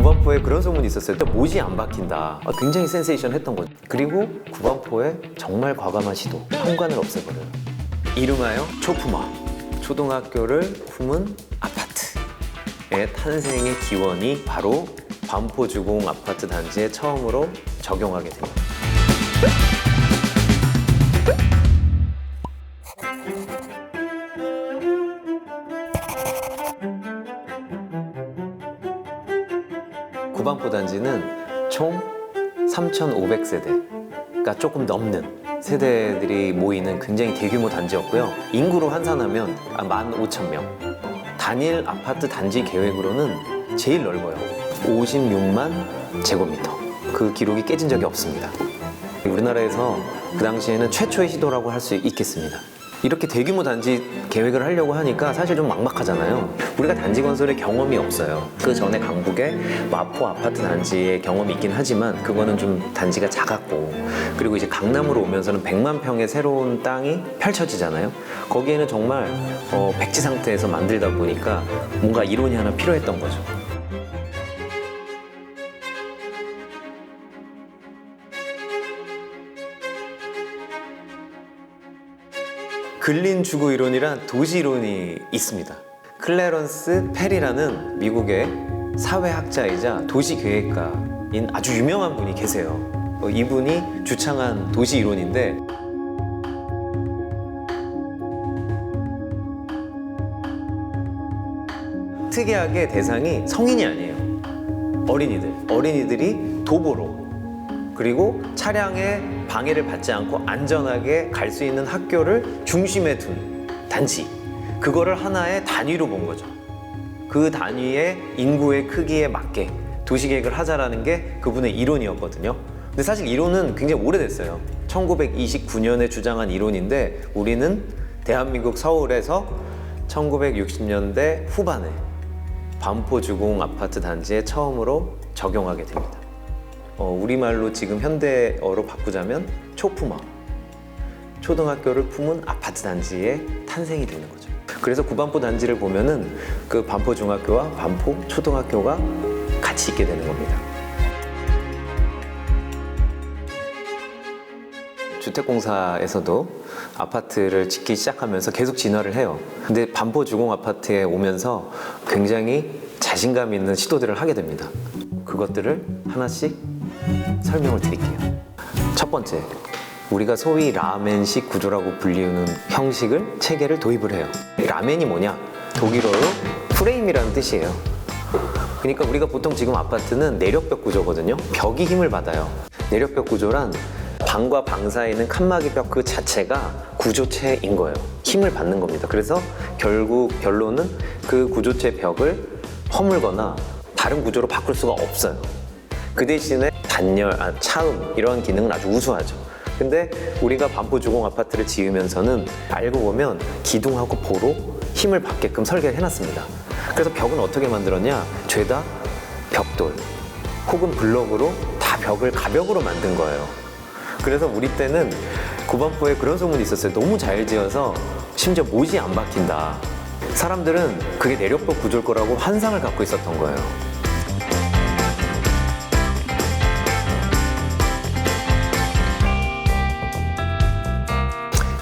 구반포에 그런 소문이 있었어요. 또 못이 안 박힌다. 굉장히 센세이션했던 거죠. 그리고 구반포에 정말 과감한 시도, 현관을 없애버려요. 이름하여 초품화. 초등학교를 품은 아파트의 탄생의 기원이 바로 반포주공 아파트 단지에 처음으로 적용하게 됩니다. 구반포 단지는 총 3,500세대가 조금 넘는 세대들이 모이는 굉장히 대규모 단지였고요. 인구로 환산하면 15,000명. 단일 아파트 단지 계획으로는 제일 넓어요. 56만 제곱미터. 그 기록이 깨진 적이 없습니다. 우리나라에서 그 당시에는 최초의 시도라고 할 수 있겠습니다. 이렇게 대규모 단지 계획을 하려고 하니까 사실 좀 막막하잖아요. 우리가 단지 건설의 경험이 없어요. 그 전에 강북에 마포 아파트 단지의 경험이 있긴 하지만 그거는 좀 단지가 작았고, 그리고 이제 강남으로 오면서는 100만 평의 새로운 땅이 펼쳐지잖아요. 거기에는 정말 백지 상태에서 만들다 보니까 뭔가 이론이 하나 필요했던 거죠. 근린 주거 이론이란 도시 이론이 있습니다. 클래런스 페리라는 미국의 사회학자이자 도시 계획가인 아주 유명한 분이 계세요. 이분이 주창한 도시 이론인데, 특이하게 대상이 성인이 아니에요. 어린이들이 도보로, 그리고 차량의 방해를 받지 않고 안전하게 갈 수 있는 학교를 중심에 둔 단지, 그거를 하나의 단위로 본 거죠. 그 단위의 인구의 크기에 맞게 도시계획을 하자라는 게 그분의 이론이었거든요. 근데 사실 이론은 굉장히 오래됐어요. 1929년에 주장한 이론인데 우리는 대한민국 서울에서 1960년대 후반에 반포주공 아파트 단지에 처음으로 적용하게 됩니다. 우리말로 지금 현대어로 바꾸자면 초품화, 초등학교를 품은 아파트 단지의 탄생이 되는 거죠. 그래서 구반포 단지를 보면은 그 반포 중학교와 반포 초등학교가 같이 있게 되는 겁니다. 주택공사에서도 아파트를 짓기 시작하면서 계속 진화를 해요. 근데 반포 주공 아파트에 오면서 굉장히 자신감 있는 시도들을 하게 됩니다. 그것들을 하나씩 설명을 드릴게요. 첫 번째, 우리가 소위 라멘식 구조라고 불리우는 형식을, 체계를 도입을 해요. 라멘이 뭐냐? 독일어로 프레임이라는 뜻이에요. 그러니까 우리가 보통 지금 아파트는 내력벽 구조거든요. 벽이 힘을 받아요. 내력벽 구조란 방과 방 사이에 있는 칸막이 벽 그 자체가 구조체인 거예요. 힘을 받는 겁니다. 그래서 결국 결론은 그 구조체 벽을 허물거나 다른 구조로 바꿀 수가 없어요. 그 대신에 단열, 차음 이러한 기능은 아주 우수하죠. 근데 우리가 반포 주공 아파트를 지으면서는 알고 보면 기둥하고 보로 힘을 받게끔 설계를 해놨습니다. 그래서 벽은 어떻게 만들었냐? 죄다 벽돌 혹은 블럭으로 다 벽을 가벽으로 만든 거예요. 그래서 우리 때는 구반포에 그런 소문이 있었어요. 너무 잘 지어서 심지어 못이 안 박힌다. 사람들은 그게 내력벽 구조일 거라고 환상을 갖고 있었던 거예요.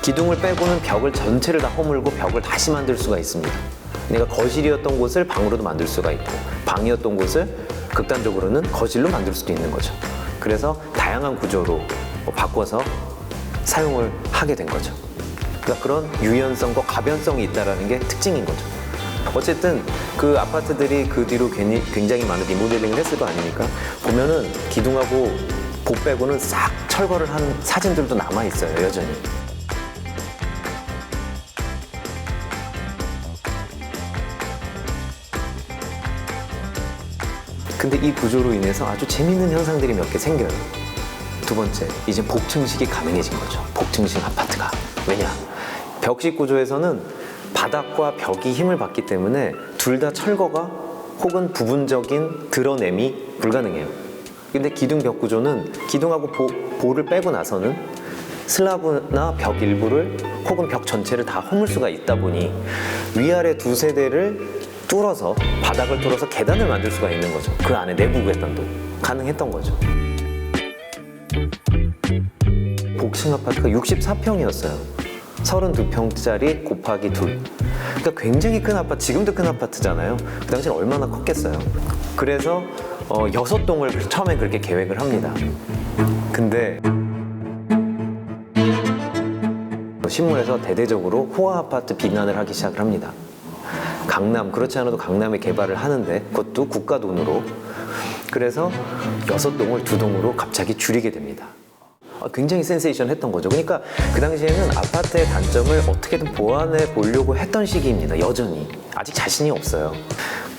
기둥을 빼고는 벽을 전체를 다 허물고 벽을 다시 만들 수가 있습니다. 그러니까 거실이었던 곳을 방으로도 만들 수가 있고, 방이었던 곳을 극단적으로는 거실로 만들 수도 있는 거죠. 그래서 다양한 구조로 바꿔서 사용을 하게 된 거죠. 그러니까 그런 유연성과 가변성이 있다는 게 특징인 거죠. 어쨌든 그 아파트들이 그 뒤로 굉장히 많은 리모델링을 했을 거 아닙니까? 보면은 기둥하고 보 빼고는 싹 철거를 한 사진들도 남아있어요, 여전히. 근데 이 구조로 인해서 아주 재밌는 현상들이 몇 개 생겨요. 두 번째, 이제 복층식이 가능해진 거죠. 복층식 아파트가. 왜냐? 벽식 구조에서는 바닥과 벽이 힘을 받기 때문에 둘 다 철거가 혹은 부분적인 드러냄이 불가능해요. 근데 기둥 벽 구조는 기둥하고 보를 빼고 나서는 슬라브나 벽 일부를 혹은 벽 전체를 다 허물 수가 있다 보니 위아래 두 세대를 뚫어서 바닥을 뚫어서 계단을 만들 수가 있는 거죠. 그 안에 내부 계단도 가능했던 거죠. 복층 아파트가 64평이었어요. 32평짜리 곱하기 2. 그러니까 굉장히 큰 아파트, 지금도 큰 아파트잖아요. 그 당시엔 얼마나 컸겠어요. 그래서 6동을 처음엔 그렇게 계획을 합니다. 근데 신문에서 대대적으로 호화 아파트 비난을 하기 시작을 합니다. 강남, 그렇지 않아도 강남에 개발을 하는데 그것도 국가 돈으로. 그래서 6동을 2동으로 갑자기 줄이게 됩니다. 굉장히 센세이션했던 거죠. 그러니까 그 당시에는 아파트의 단점을 어떻게든 보완해 보려고 했던 시기입니다. 여전히 아직 자신이 없어요.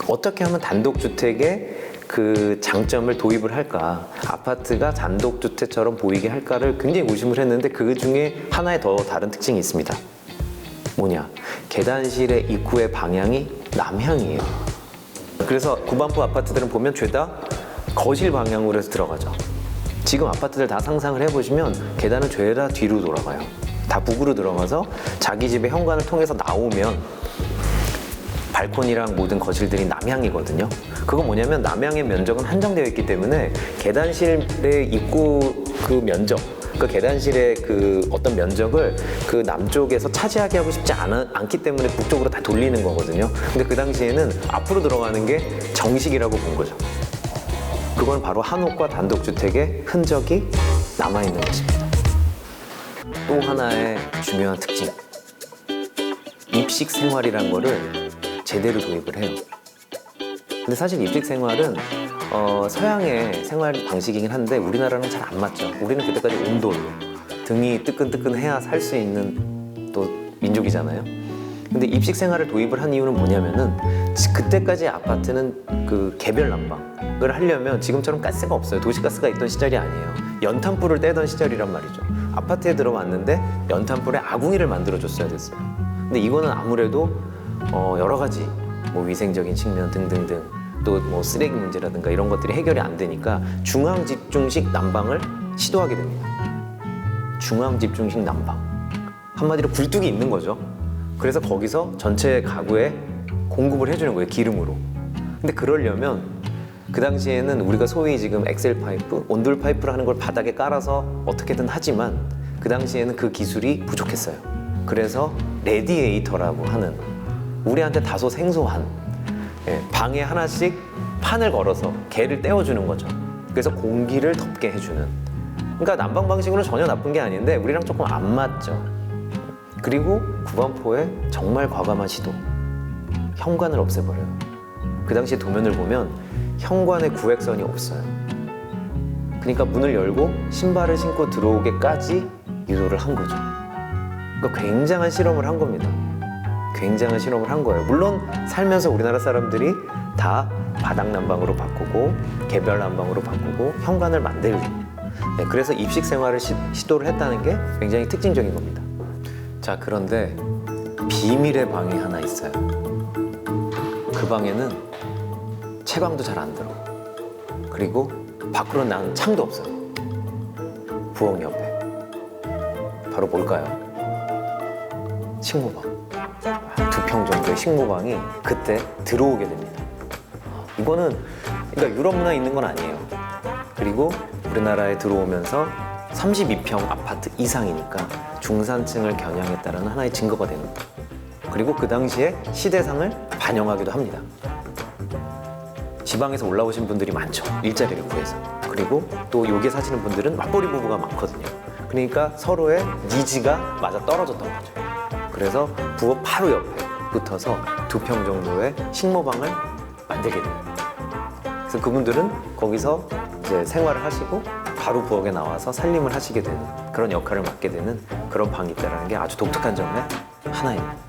어떻게 하면 단독주택의 그 장점을 도입을 할까, 아파트가 단독주택처럼 보이게 할까를 굉장히 고심을 했는데 그 중에 하나의 더 다른 특징이 있습니다. 뭐냐, 계단실의 입구의 방향이 남향이에요. 그래서 구반포 아파트들은 보면 죄다 거실 방향으로 해서 들어가죠. 지금 아파트들 다 상상을 해보시면 계단은 죄다 뒤로 돌아가요. 다 북으로 들어가서 자기 집의 현관을 통해서 나오면 발코니랑 모든 거실들이 남향이거든요. 그건 뭐냐면 남향의 면적은 한정되어 있기 때문에 계단실의 입구 그 면적, 그 계단실의 그 어떤 면적을 그 남쪽에서 차지하게 하고 싶지 않기 때문에 북쪽으로 다 돌리는 거거든요. 근데 그 당시에는 앞으로 들어가는 게 정식이라고 본 거죠. 그건 바로 한옥과 단독주택의 흔적이 남아있는 것입니다. 또 하나의 중요한 특징, 입식 생활이란 거를 제대로 도입을 해요. 근데 사실 입식 생활은 서양의 생활 방식이긴 한데 우리나라는 잘 안 맞죠. 우리는 그때까지 온돌, 등이 뜨끈뜨끈해야 살 수 있는 또 민족이잖아요. 근데 입식 생활을 도입을 한 이유는 뭐냐면은 그때까지 아파트는 그 개별 난방을 하려면 지금처럼 가스가 없어요. 도시가스가 있던 시절이 아니에요. 연탄불을 떼던 시절이란 말이죠. 아파트에 들어왔는데 연탄불에 아궁이를 만들어줬어야 됐어요. 근데 이거는 아무래도 여러 가지 뭐 위생적인 측면 등등등 또 뭐 쓰레기 문제라든가 이런 것들이 해결이 안 되니까 중앙 집중식 난방을 시도하게 됩니다. 중앙 집중식 난방. 한마디로 굴뚝이 있는 거죠. 그래서 거기서 전체 가구에 공급을 해주는 거예요, 기름으로. 근데 그러려면 그 당시에는 우리가 소위 지금 엑셀 파이프, 온돌 파이프라는 걸 바닥에 깔아서 어떻게든 하지만 그 당시에는 그 기술이 부족했어요. 그래서 레디에이터라고 하는 우리한테 다소 생소한 방에 하나씩 판을 걸어서 개를 떼어주는 거죠. 그래서 공기를 덮게 해주는. 그러니까 난방 방식으로는 전혀 나쁜 게 아닌데 우리랑 조금 안 맞죠. 그리고 구반포의 정말 과감한 시도, 현관을 없애버려요. 그 당시 도면을 보면 현관에 구획선이 없어요. 그러니까 문을 열고 신발을 신고 들어오게까지 유도를 한 거죠. 그러니까 굉장한 실험을 한 겁니다. 굉장한 실험을 한 거예요. 물론 살면서 우리나라 사람들이 다 바닥 난방으로 바꾸고 개별 난방으로 바꾸고 현관을 만들고, 그래서 입식 생활을 시도를 했다는 게 굉장히 특징적인 겁니다. 자, 그런데 비밀의 방이 하나 있어요. 그 방에는 채광도 잘 안 들어. 그리고 밖으로 나는 창도 없어요. 부엌 옆에. 바로 뭘까요? 식모방. 2평 정도의 식모방이 그때 들어오게 됩니다. 이거는 그러니까 유럽 문화에 있는 건 아니에요. 그리고 우리나라에 들어오면서 32평 아파트 이상이니까 중산층을 겨냥했다는 하나의 증거가 됩니다. 그리고 그 당시에 시대상을 반영하기도 합니다. 지방에서 올라오신 분들이 많죠. 일자리를 구해서. 그리고 또 여기에 사시는 분들은 맞벌이 부부가 많거든요. 그러니까 서로의 니즈가 맞아 떨어졌던 거죠. 그래서 부엌 바로 옆에 붙어서 2평 정도의 식모방을 만들게 됩니다. 그래서 그분들은 거기서 이제 생활을 하시고 바로 부엌에 나와서 살림을 하시게 되는 그런 역할을 맡게 되는 그런 방이 있다는 게 아주 독특한 점의 하나입니다.